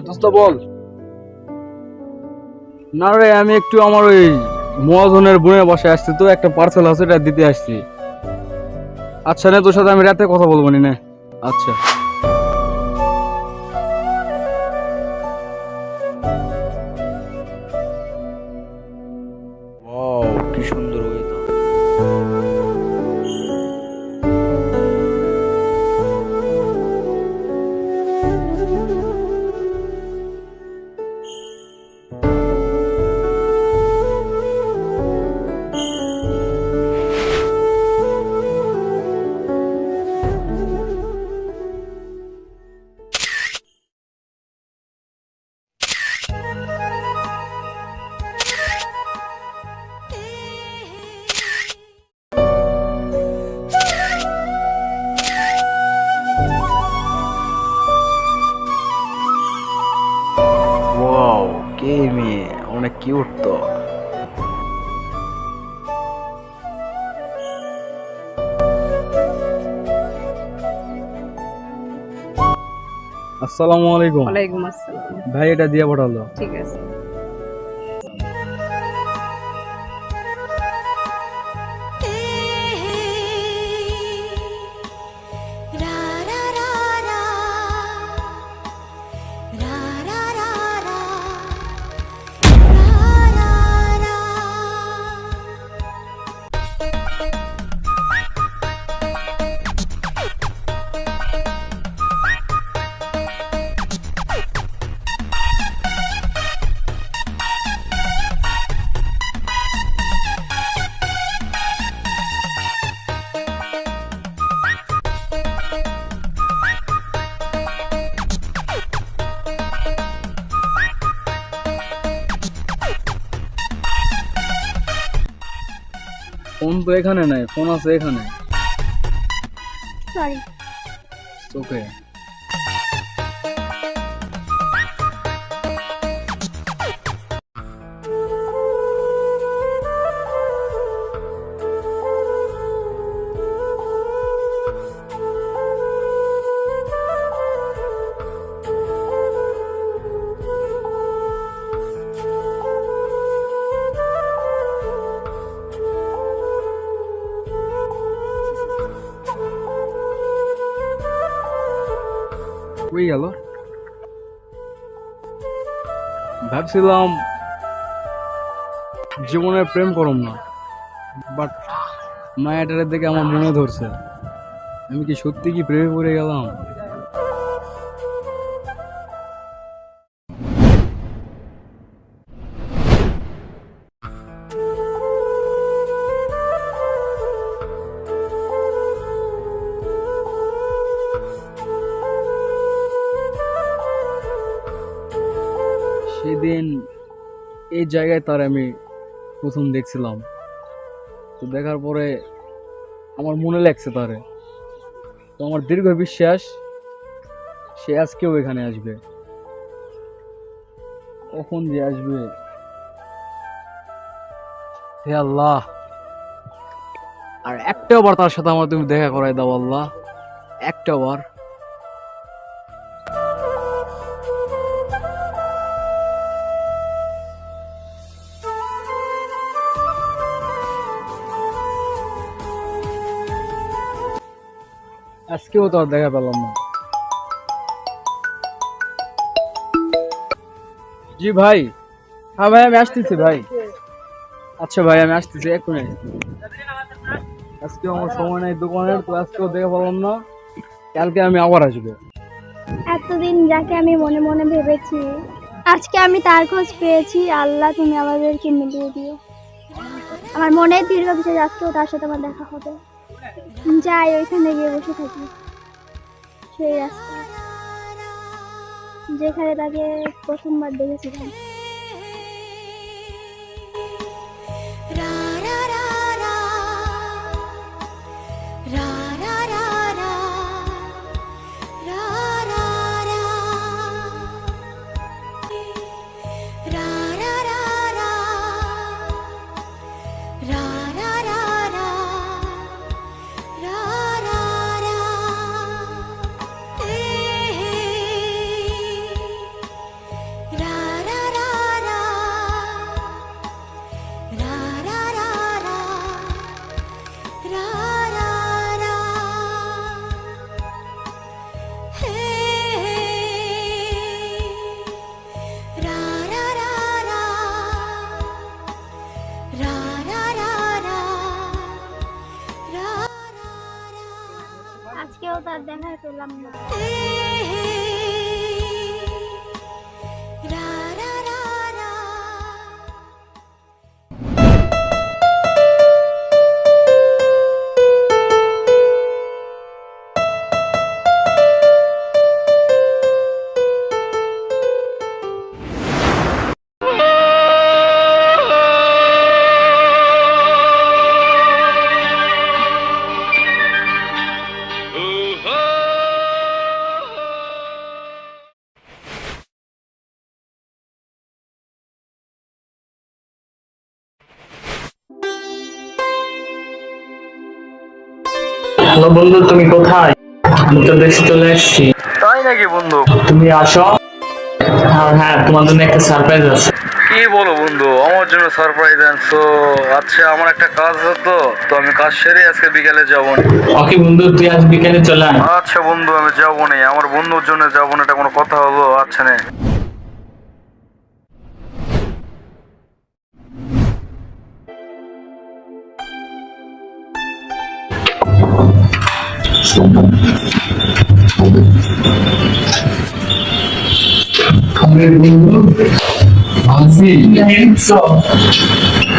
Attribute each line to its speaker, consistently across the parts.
Speaker 1: দোস্ত বল। না রে, আমি একটু আমার ওই মহাজনের বোনের বাসায় আসছি, তো একটা পার্সেল আছে, এটা দিতে আসছি। আচ্ছা নে, তোর সাথে আমি রাতে কথা বলবো নি নে। আচ্ছা। ওয়াও, কি সুন্দর ওয়েদার। ওয়াও, কে মেয়ে, অনেক কিউট তো। আসসালামু আলাইকুম।
Speaker 2: ওয়ালাইকুম আসসালাম।
Speaker 1: ভাই এটা দিয়ে পাঠালো।
Speaker 2: ঠিক আছে।
Speaker 1: ফোন তো এখানে নাই, ফোন আছে এখানে।
Speaker 2: সরি।
Speaker 1: ওকে। কই গেল? ভাবছিলাম জীবনে প্রেম করম না, বাট মায়াটারের দেখে আমার মনে ধরছে। আমি কি সত্যি কি প্রেমে পড়ে গেলাম? সেদিন এই জায়গায় তার আমি প্রথম দেখছিলাম, তো দেখার পরে আমার মনে লাগছে তারে। তো আমার দীর্ঘ বিশ্বাস সে আজকেও এখানে আসবে। কখন যে আসবে, হে আল্লাহ, আর একটাও বার তার সাথে আমার তুমি দেখা করাই দাও আল্লাহ, একটাও বার। আজকেও তো আর দেখা পেলাম না। জি ভাই। হ্যাঁ ভাই, আমি আসতেছি ভাই। আচ্ছা ভাই, আমি আসতেছি এক্ষুনি। আজকেও আমার সময় নাই দোকানের, তো আজকেও দেখা পেলাম না। কালকে আমি আবার আসবো।
Speaker 3: এতদিন যাকে আমি মনে মনে ভেবেছি, আজকে আমি তার খোঁজ পেয়েছি। আল্লাহ তুমি আমাদেরকে মিলিয়ে দিও। আমার মনে দীর্ঘ বিশ্বাস আজকেও তার সাথে আমার দেখা হবে। যাই ওইখানে গিয়ে বসে থাকি, সেই রাস্তায় যেখানে তাকে প্রথমবার দেখেছিলাম। দেখাই পেলাম না।
Speaker 2: হ্যালো বন্ধু, তুমি কোথায়? আমি তো দেশে চলে এসেছি।
Speaker 1: তাই নাকি বন্ধু?
Speaker 2: তুমি আসো। আর হ্যাঁ, তোমার জন্য একটা সারপ্রাইজ আছে।
Speaker 1: কি বলো বন্ধু, আমার জন্য সারপ্রাইজ আনছো? আচ্ছা, আমার একটা কাজ আছে, তো আমি কাজ সেরে আজকে বিকালে যাবো।
Speaker 2: ওকে বন্ধু, তুই আজ বিকেলে চলে আয়।
Speaker 1: আচ্ছা বন্ধু, আমি যাবো না, আমার বন্ধুর জন্য যাবো না, এটা কোনো কথা হলো? আচ্ছা নে।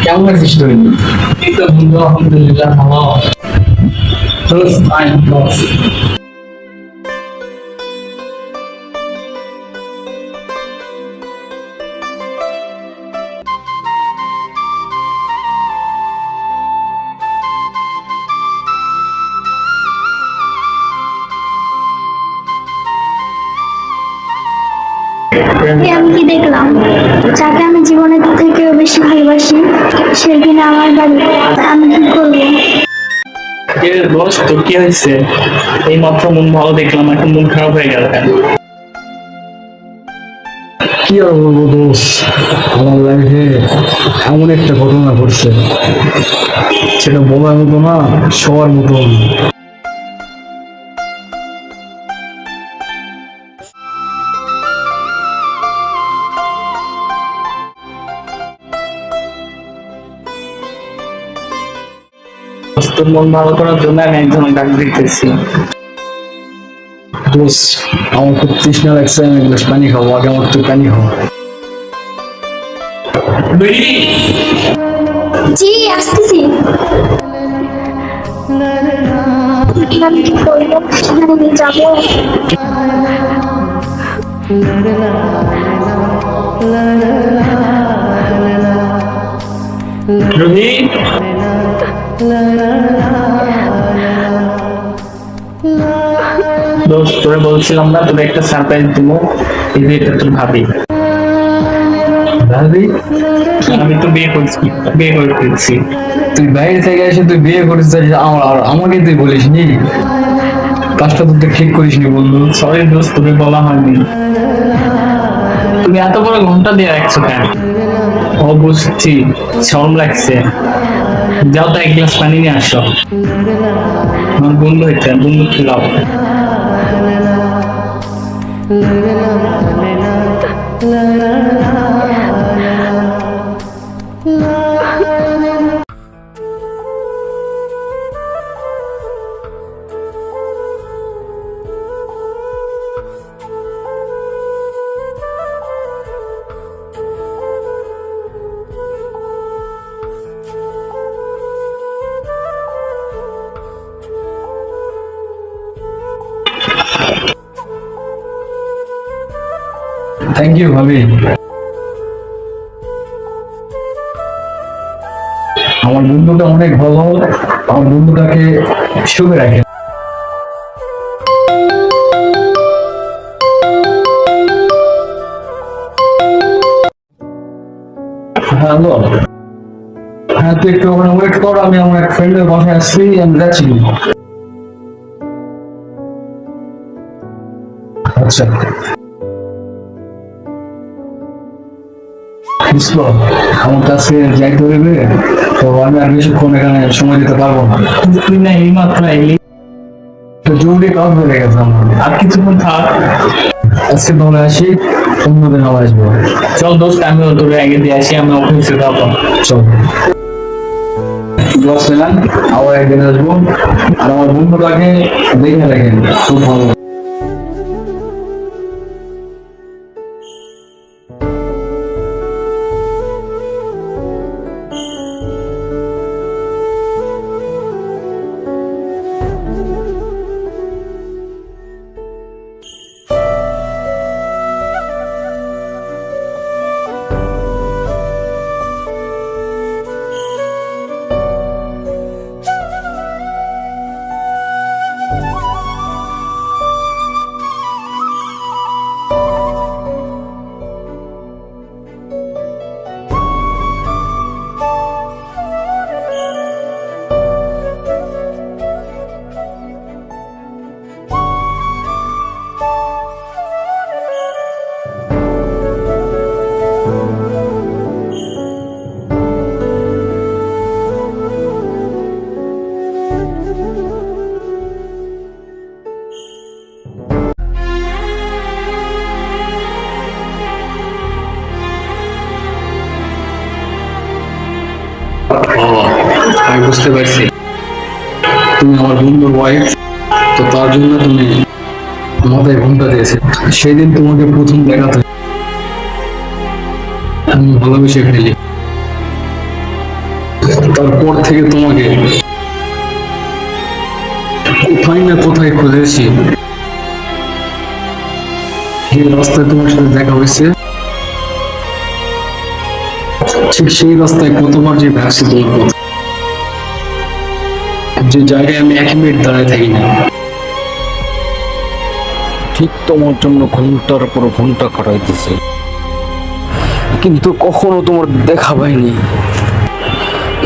Speaker 2: কেমন আছিস তুই? এই তো বন্ধু, আলহামদুলিল্লাহ ভালো।
Speaker 3: আমি কি দেখলাম, যাকে আমি জীবনের থেকেও বেশি ভালোবাসি সে কিনা আমার বাড়ি। আমি কি করবো?
Speaker 2: বস, তোর কি হয়েছে? এই মাত্র মন ভালো দেখলাম, এখন মন খারাপ হয়ে গেল কেন?
Speaker 1: কি আর বলবো দোষ, আমার লাইফে এমন একটা ঘটনা ঘটছে, সেটা বলার মতো না, সবার মতন।
Speaker 2: তোর মন ভালো করার জন্য আমি একজন ডাক দিতেছি।
Speaker 1: দোষ, আমার খুব তৃষ্ণা লাগছে, আমি এক গ্লাস পানি খাবো, আগে আমার তো পানি খাবো।
Speaker 3: জি, আসতেছি। আমি কি করবো? সেখানে নিয়ে যাবো?
Speaker 2: রুহি, দোস্ত, তোরে বলছিলাম না তোরে একটা সারপ্রাইজ দিব, এই যে এটা তোর ভাবি।
Speaker 1: ভাবি?
Speaker 2: আমি তো বিয়ে করে ফেলছি।
Speaker 1: তুই বাইরে থেকে এসে তুই বিয়ে করিস, আমাকে তুই বলিস নি? কাজটা তো তুই ঠিক করিস নি বন্ধু।
Speaker 2: সরি দোস্ত, তোকে বলা হয়নি। তুমি এত বড় ঘন্টা দিয়ে রাখছো কেন? ও বুঝছি, শরম লাগছে। যাও তো এক গ্লাস পানি নিয়ে আসো। আমার বন্ধু হয়েছে, বন্ধু খেলাও।
Speaker 1: থ্যাংক ইউ ভাবি। আমার বন্ধুটা অনেক ভালো, আমার বন্ধুটাকে সুখে রাখে। হ্যালো, হ্যাঁ তুই একটু ওখানে ওয়েট কর, আমি আমার এক ফ্রেন্ডের বাসায় আসছি, আমি যাচ্ছি। আচ্ছা বুঝলো, আমার কাছে যাইতে হইবে, তো আমি আর বেশিক্ষণ এখানে সময় দিতে পারবো না।
Speaker 2: তুই না এই মাত্র এলি,
Speaker 1: তো জরুরি কাজ হয়ে গেছে আমার।
Speaker 2: আর কিছুক্ষণ থাক।
Speaker 1: আজকে তাহলে আসি, অন্যদিন আবার আসবো।
Speaker 2: চল দোস্ত, আমি তোরে আগে দিয়ে আসি, আমি অফিসে যাবো।
Speaker 1: চল। ক্লাস নেন, আবার একদিন আসবো। আর আমার বন্ধুটাকে দেখে রাখেন, খুব ভালো। আমি বুঝতে পারছি তুমি আমার বন্ধুর ওয়াইফ, তো তার জন্য তুমি মাথায় ঘুমটা দিয়েছে। সেদিন তোমাকে প্রথম দেখাতে আমি ভালোবেসে ফেলি, তারপর থেকে তোমাকে কোথায় না কোথায় খুঁজেছি। যে রাস্তায় তোমার সাথে দেখা হয়েছে, ঠিক সেই রাস্তায় কতবার যে ভাবছি তোমার কথা, যে জায়গায় আমি 1 মিনিট দাঁড়ায় থাকি না।
Speaker 4: ঠিক তোমার জন্য ঘন্টার পর ঘন্টা কাটাইতেছে, কিন্তু কখনো তোমার দেখা পাইনি।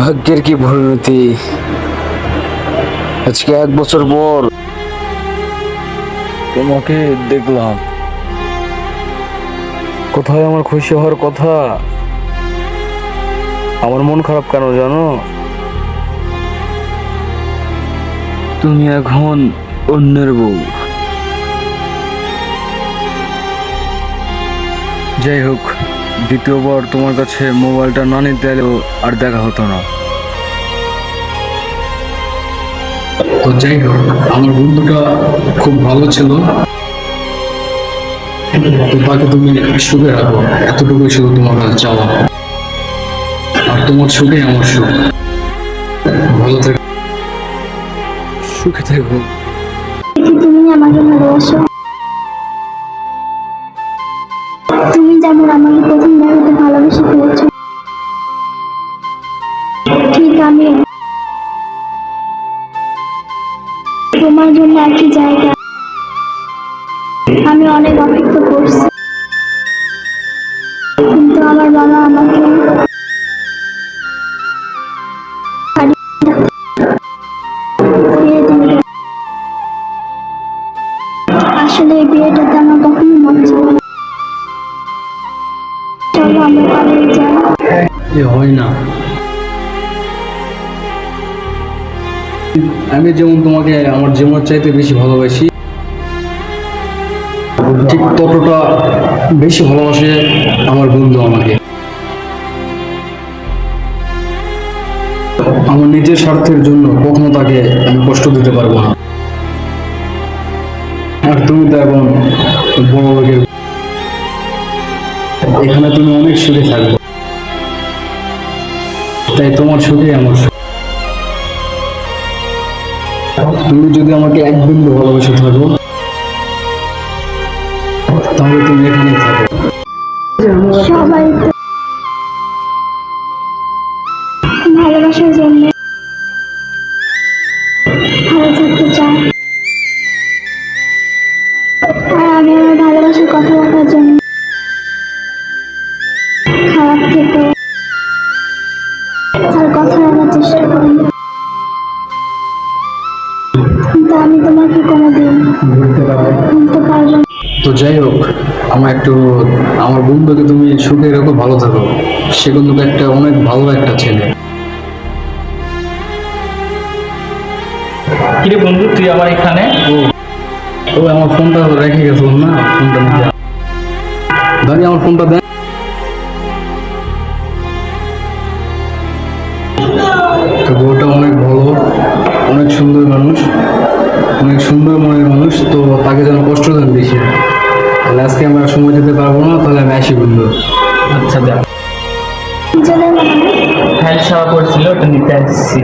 Speaker 4: ভাগ্যের কি পরিণতি, আজকে 1 বছর পর তোমাকে দেখলাম। কোথায় আমার খুশি হওয়ার কথা, আমার মন খারাপ কেন জানো? তুমি এখন অন্যের বউ। যাই হোক, দ্বিতীয়বার তোমার কাছে মোবাইলটা না নিতে এলেও আর দেখা হতো না।
Speaker 1: তো যাই হোক, আমার বন্ধুটা খুব ভালো ছিল, তো তাকে তুমি সুখে রাখো, এতটুকুই শুধু তোমার কাছে চাওয়া। আর তোমার সুখে আমার সুখ। ভালো থেকো,
Speaker 4: সুখে থেকো।
Speaker 3: তুমি আমাকে ভালোবাসো, তুমি যেমন আমাকে প্রথম দেখাতে ভালোবেসে ফেলেছো, ঠিক আমি তোমার জন্য একই জায়গা আমি অনেক অপেক্ষা করছি, কিন্তু আমার বাবা আমাকে বিয়ে দিবে। আসলে এই বিয়েটাতে আমার কখনো মন ছিল না। চলো আমরা পালিয়ে যাই।
Speaker 1: এ হয় না। আমি যেমন তোমাকে আমার জীবনের চাইতে বেশি ভালোবাসি, ঠিক ততটা বেশি ভালোবাসে আমার বন্ধু আমাকে। আমার নিজের স্বার্থের জন্য কখনো তাকে আমি কষ্ট দিতে পারবো না। আর তুমি তো এখন বড় লোকের, এখানে তুমি অনেক সুখে থাকবে, তাই তোমার সুখে আমার সুখ। তুমি যদি আমাকে 1 বিন্দু ভালোবেসে থাকো, তাহলে তুমি এখানেই থাকো।
Speaker 3: সবাই তো ভালোবাসার জন্য ভালো থাকতে চায়, আর আমি আমার ভালোবাসার কথা রাখার জন্য খারাপ থেকে তার কথা রাখার চেষ্টা করি, কিন্তু আমি তোমাকে কোনোদিন ভুলতে পারবো না।
Speaker 1: তো যাই হোক, আমার বন্ধুকে তুমি সুখে রেখো, ভালো থাকো। সে কিন্তু একটা অনেক ভালো একটা ছেলে।
Speaker 2: কিরে বন্ধু, তুই আমার এখানে?
Speaker 1: ও আমার ফোনটা রেখে গেছিলাম না, ফোনটা নিতে দাঁড়িয়ে আমার ফোনটা দেন। তো বউটা অনেক ভালো, অনেক সুন্দর মানুষ, অনেক সুন্দর মনের মানুষ, তো তাকে যেন কষ্ট দেন বেশি না। তাহলে আজকে আমরা সময় দিতে পারবো না, তাহলে আমি আসি বললো।
Speaker 2: আচ্ছা দেখ,
Speaker 3: দুজনের মনে হয়
Speaker 2: হ্যাঁ সারা পড়ছিল, ওটা নিতে আসছি।